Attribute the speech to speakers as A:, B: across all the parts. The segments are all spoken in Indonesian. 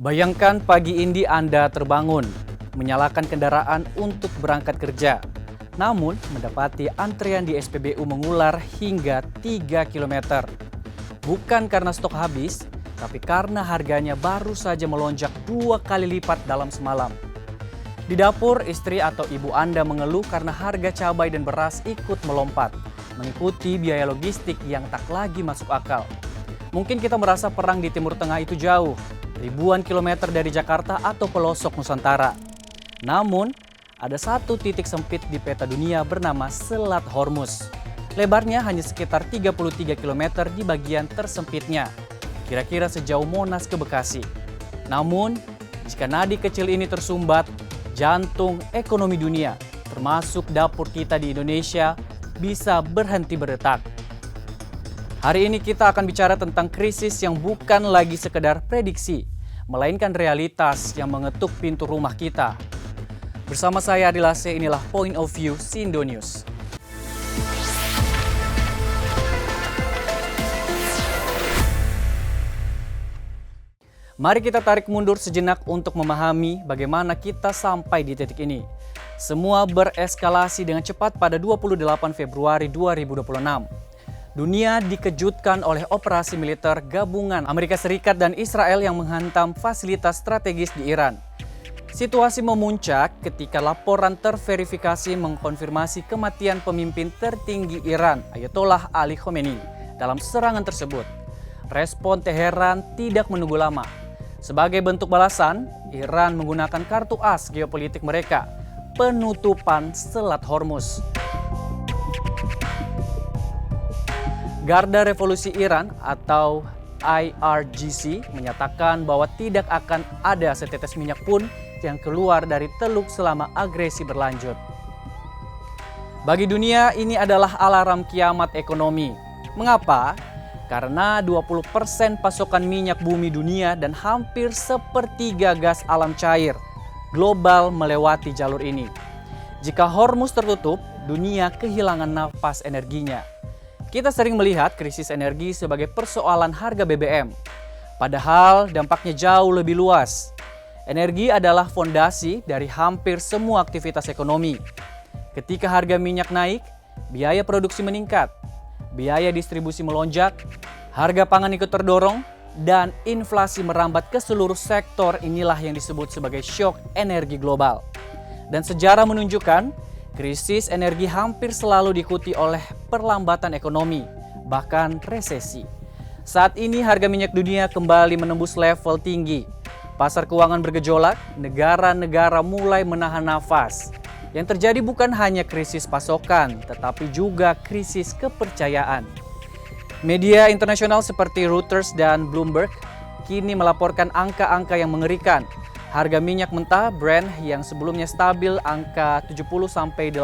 A: Bayangkan pagi ini Anda terbangun, menyalakan kendaraan untuk berangkat kerja. Namun, mendapati antrean di SPBU mengular hingga 3 km. Bukan karena stok habis, tapi karena harganya baru saja melonjak 2 kali lipat dalam semalam. Di dapur, istri atau ibu Anda mengeluh karena harga cabai dan beras ikut melompat, mengikuti biaya logistik yang tak lagi masuk akal. Mungkin kita merasa perang di Timur Tengah itu jauh, ribuan kilometer dari Jakarta atau pelosok Nusantara. Namun, ada satu titik sempit di peta dunia bernama Selat Hormuz. Lebarnya hanya sekitar 33 km di bagian tersempitnya, kira-kira sejauh Monas ke Bekasi. Namun, jika nadi kecil ini tersumbat, jantung ekonomi dunia, termasuk dapur kita di Indonesia, bisa berhenti berdetak. Hari ini kita akan bicara tentang krisis yang bukan lagi sekedar prediksi, melainkan realitas yang mengetuk pintu rumah kita. Bersama saya Adil Ase, inilah Point of View Sindo News. Mari kita tarik mundur sejenak untuk memahami bagaimana kita sampai di titik ini. Semua bereskalasi dengan cepat pada 28 Februari 2026. Dunia dikejutkan oleh operasi militer gabungan Amerika Serikat dan Israel yang menghantam fasilitas strategis di Iran. Situasi memuncak ketika laporan terverifikasi mengkonfirmasi kematian pemimpin tertinggi Iran, Ayatollah Ali Khamenei, dalam serangan tersebut. Respon Teheran tidak menunggu lama. Sebagai bentuk balasan, Iran menggunakan kartu as geopolitik mereka, penutupan Selat Hormuz. Garda Revolusi Iran atau IRGC menyatakan bahwa tidak akan ada setetes minyak pun yang keluar dari teluk selama agresi berlanjut. Bagi dunia, ini adalah alarm kiamat ekonomi. Mengapa? Karena 20% pasokan minyak bumi dunia dan hampir sepertiga gas alam cair global melewati jalur ini. Jika Hormuz tertutup, dunia kehilangan nafas energinya. Kita sering melihat krisis energi sebagai persoalan harga BBM. Padahal dampaknya jauh lebih luas. Energi adalah fondasi dari hampir semua aktivitas ekonomi. Ketika harga minyak naik, biaya produksi meningkat, biaya distribusi melonjak, harga pangan ikut terdorong, dan inflasi merambat ke seluruh sektor. Inilah yang disebut sebagai shock energi global. Dan sejarah menunjukkan, krisis energi hampir selalu diikuti oleh perlambatan ekonomi, bahkan resesi. Saat ini harga minyak dunia kembali menembus level tinggi. Pasar keuangan bergejolak, negara-negara mulai menahan nafas. Yang terjadi bukan hanya krisis pasokan, tetapi juga krisis kepercayaan. Media internasional seperti Reuters dan Bloomberg kini melaporkan angka-angka yang mengerikan. Harga minyak mentah Brent yang sebelumnya stabil angka 70-80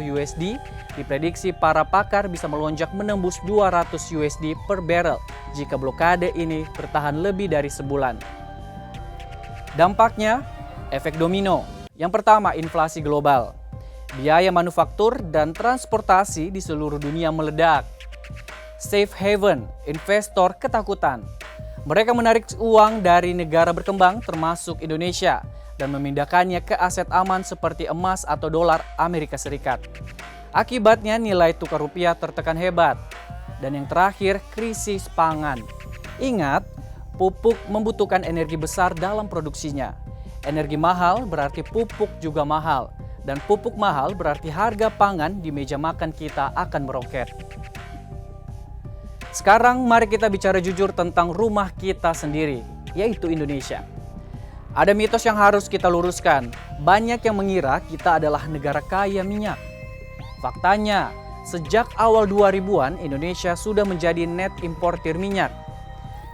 A: USD, diprediksi para pakar bisa melonjak menembus 200 USD per barrel jika blokade ini bertahan lebih dari sebulan. Dampaknya, efek domino. Yang pertama, inflasi global. Biaya manufaktur dan transportasi di seluruh dunia meledak. Safe haven, investor ketakutan. Mereka menarik uang dari negara berkembang termasuk Indonesia dan memindahkannya ke aset aman seperti emas atau dolar Amerika Serikat. Akibatnya nilai tukar rupiah tertekan hebat. Dan yang terakhir, krisis pangan. Ingat, pupuk membutuhkan energi besar dalam produksinya. Energi mahal berarti pupuk juga mahal. Dan pupuk mahal berarti harga pangan di meja makan kita akan meroket. Sekarang mari kita bicara jujur tentang rumah kita sendiri, yaitu Indonesia. Ada mitos yang harus kita luruskan. Banyak yang mengira kita adalah negara kaya minyak. Faktanya, sejak awal 2000-an Indonesia sudah menjadi net importir minyak.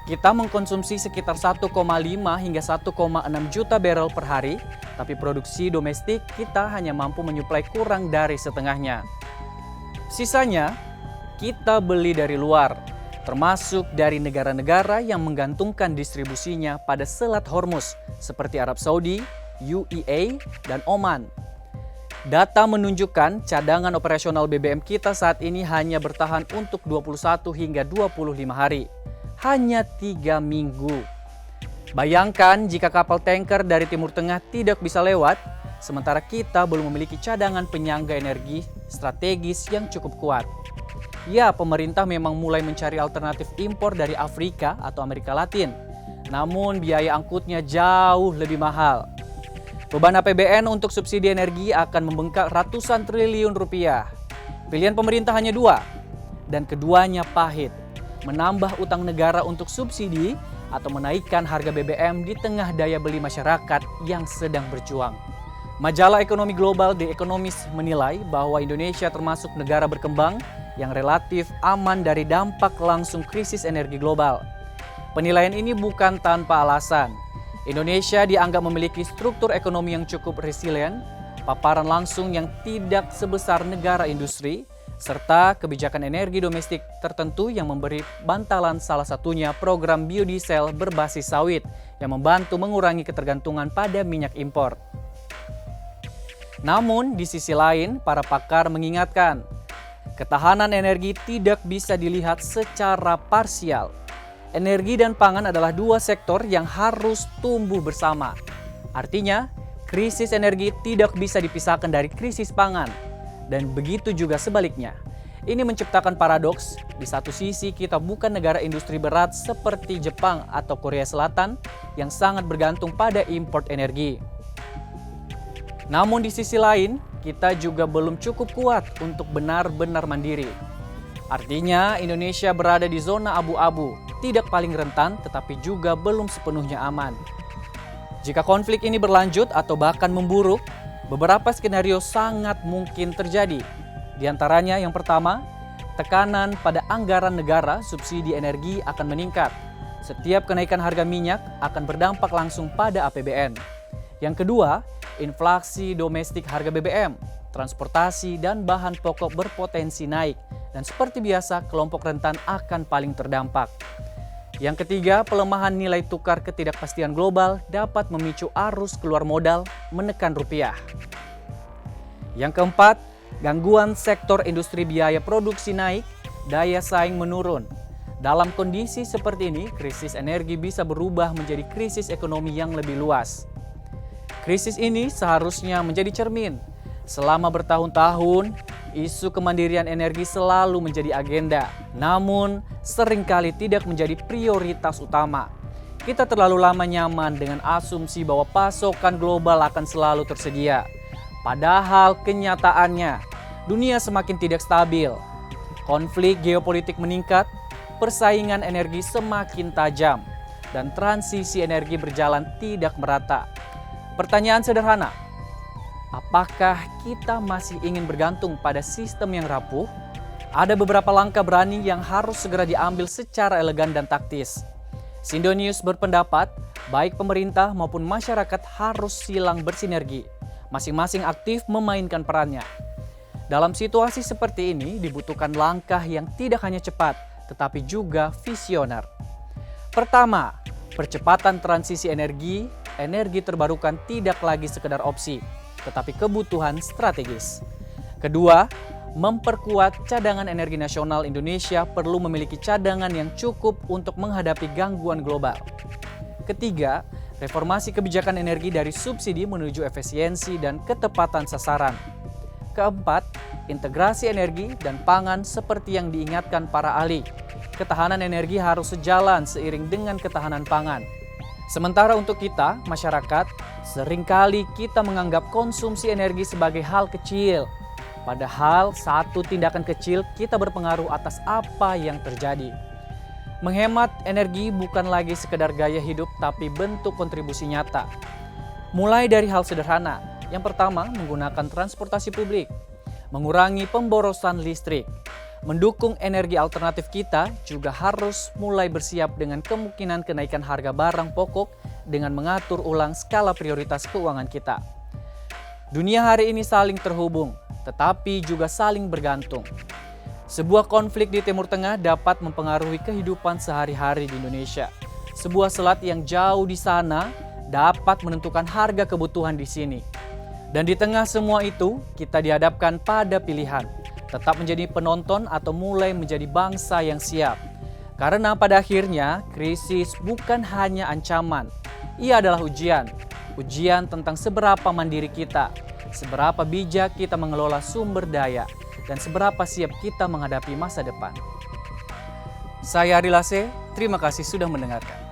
A: Kita mengkonsumsi sekitar 1,5 hingga 1,6 juta barrel per hari, tapi produksi domestik kita hanya mampu menyuplai kurang dari setengahnya. Sisanya, kita beli dari luar, termasuk dari negara-negara yang menggantungkan distribusinya pada Selat Hormuz, seperti Arab Saudi, UEA, dan Oman. Data menunjukkan cadangan operasional BBM kita saat ini hanya bertahan untuk 21 hingga 25 hari. Hanya 3 minggu. Bayangkan jika kapal tanker dari Timur Tengah tidak bisa lewat, sementara kita belum memiliki cadangan penyangga energi strategis yang cukup kuat. Ya, pemerintah memang mulai mencari alternatif impor dari Afrika atau Amerika Latin, namun biaya angkutnya jauh lebih mahal. Beban APBN untuk subsidi energi akan membengkak ratusan triliun rupiah. Pilihan pemerintah hanya dua, dan keduanya pahit. Menambah utang negara untuk subsidi atau menaikkan harga BBM di tengah daya beli masyarakat yang sedang berjuang. Majalah Ekonomi Global The Economist menilai bahwa Indonesia termasuk negara berkembang yang relatif aman dari dampak langsung krisis energi global. Penilaian ini bukan tanpa alasan. Indonesia dianggap memiliki struktur ekonomi yang cukup resilient, paparan langsung yang tidak sebesar negara industri, serta kebijakan energi domestik tertentu yang memberi bantalan, salah satunya program biodiesel berbasis sawit yang membantu mengurangi ketergantungan pada minyak impor. Namun di sisi lain, para pakar mengingatkan, ketahanan energi tidak bisa dilihat secara parsial. Energi dan pangan adalah dua sektor yang harus tumbuh bersama. Artinya, krisis energi tidak bisa dipisahkan dari krisis pangan. Dan begitu juga sebaliknya. Ini menciptakan paradoks. Di satu sisi kita bukan negara industri berat seperti Jepang atau Korea Selatan yang sangat bergantung pada import energi. Namun di sisi lain, kita juga belum cukup kuat untuk benar-benar mandiri. Artinya Indonesia berada di zona abu-abu, tidak paling rentan tetapi juga belum sepenuhnya aman. Jika konflik ini berlanjut atau bahkan memburuk, beberapa skenario sangat mungkin terjadi. Di antaranya yang pertama, tekanan pada anggaran negara subsidi energi akan meningkat. Setiap kenaikan harga minyak akan berdampak langsung pada APBN. Yang kedua, inflasi domestik harga BBM, transportasi, dan bahan pokok berpotensi naik. Dan seperti biasa, kelompok rentan akan paling terdampak. Yang ketiga, pelemahan nilai tukar ketidakpastian global dapat memicu arus keluar modal, menekan rupiah. Yang keempat, gangguan sektor industri biaya produksi naik, daya saing menurun. Dalam kondisi seperti ini, krisis energi bisa berubah menjadi krisis ekonomi yang lebih luas. Krisis ini seharusnya menjadi cermin. Selama bertahun-tahun, isu kemandirian energi selalu menjadi agenda, namun seringkali tidak menjadi prioritas utama. Kita terlalu lama nyaman dengan asumsi bahwa pasokan global akan selalu tersedia. Padahal kenyataannya, dunia semakin tidak stabil. Konflik geopolitik meningkat, persaingan energi semakin tajam, dan transisi energi berjalan tidak merata. Pertanyaan sederhana, apakah kita masih ingin bergantung pada sistem yang rapuh? Ada beberapa langkah berani yang harus segera diambil secara elegan dan taktis. Sindonius berpendapat, baik pemerintah maupun masyarakat harus silang bersinergi. Masing-masing aktif memainkan perannya. Dalam situasi seperti ini dibutuhkan langkah yang tidak hanya cepat, tetapi juga visioner. Pertama, percepatan transisi energi terbarukan tidak lagi sekedar opsi, tetapi kebutuhan strategis. Kedua, memperkuat cadangan energi nasional. Indonesia perlu memiliki cadangan yang cukup untuk menghadapi gangguan global. Ketiga, reformasi kebijakan energi dari subsidi menuju efisiensi dan ketepatan sasaran. Keempat, integrasi energi dan pangan seperti yang diingatkan para ahli. Ketahanan energi harus sejalan seiring dengan ketahanan pangan. Sementara untuk kita, masyarakat, seringkali kita menganggap konsumsi energi sebagai hal kecil. Padahal satu tindakan kecil kita berpengaruh atas apa yang terjadi. Menghemat energi bukan lagi sekedar gaya hidup tapi bentuk kontribusi nyata. Mulai dari hal sederhana. Yang pertama, menggunakan transportasi publik, mengurangi pemborosan listrik. Mendukung energi alternatif, kita juga harus mulai bersiap dengan kemungkinan kenaikan harga barang pokok dengan mengatur ulang skala prioritas keuangan kita. Dunia hari ini saling terhubung, tetapi juga saling bergantung. Sebuah konflik di Timur Tengah dapat mempengaruhi kehidupan sehari-hari di Indonesia. Sebuah selat yang jauh di sana dapat menentukan harga kebutuhan di sini. Dan di tengah semua itu, kita dihadapkan pada pilihan. Tetap menjadi penonton atau mulai menjadi bangsa yang siap. Karena pada akhirnya krisis bukan hanya ancaman, Ia adalah ujian tentang seberapa mandiri kita, seberapa bijak kita mengelola sumber daya, dan seberapa siap kita menghadapi masa depan. Saya Ari Lase, terima kasih sudah mendengarkan.